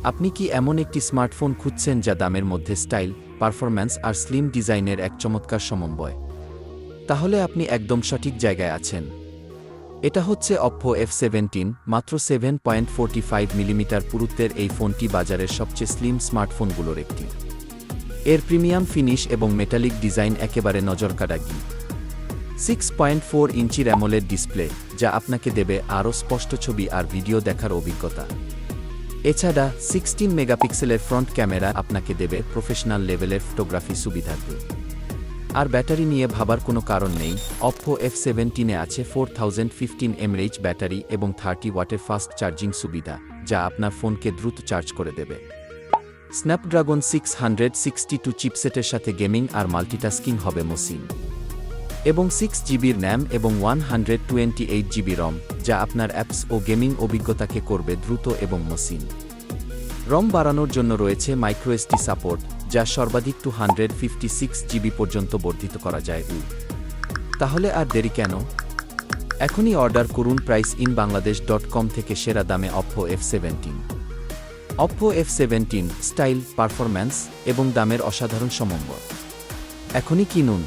আপনি কি এমন একটি স্মার্টফোন খুঁজছেন যা দামের মধ্যে স্টাইল, পারফরম্যান্স আর স্লিম ডিজাইনের এক চমৎকার সমন্বয়? তাহলে আপনি একদম সঠিক জায়গায় আছেন। এটা হচ্ছে Oppo F17, মাত্র 7.45 মিলিমিটার পুরুত্বের এই ফোনটি বাজারের সবচেয়ে স্লিম স্মার্টফোনগুলোর একটি। এর প্রিমিয়াম ফিনিশ এবং মেটালিক ডিজাইন একেবারে নজরকাড়া। 6.4 ইঞ্চির অ্যামোলেড ডিসপ্লে, যা আপনাকে দেবে আরও স্পষ্ট ছবি আর ভিডিও দেখার অভিজ্ঞতা। এছাড়া 16 মেগাপিক্সেলের ফ্রন্ট ক্যামেরা আপনাকে দেবে প্রফেশনাল লেভেলের ফটোগ্রাফি সুবিধাকে। আর ব্যাটারি নিয়ে ভাবার কোনো কারণ নেই। Oppo F17-এ আছে 4015 mAh ব্যাটারি এবং 30 ওয়াটের ফাস্ট চার্জিং সুবিধা, যা আপনার ফোনকে দ্রুত চার্জ করে দেবে। স্ন্যাপড্রাগন 662 চিপসেটের সাথে গেমিং আর মাল্টিটাস্কিং হবে মসৃণ। এবং 6GB RAM এবং 128GB ROM, যা আপনার অ্যাপস ও গেমিং অভিজ্ঞতাকে করবে দ্রুত এবং মসৃণ। রম বাড়ানোর জন্য রয়েছে মাইক্রোএসডি সাপোর্ট, যা সর্বাধিক 256GB পর্যন্ত বর্ধিত করা যায়। তাহলে আর দেরি কেন? এখনই অর্ডার করুন priceinbangladesh.com থেকে সেরা দামে Oppo F17। Oppo F17, style, performance এবং দামের অসাধারণ সমন্বয়। এখনই কিনুন।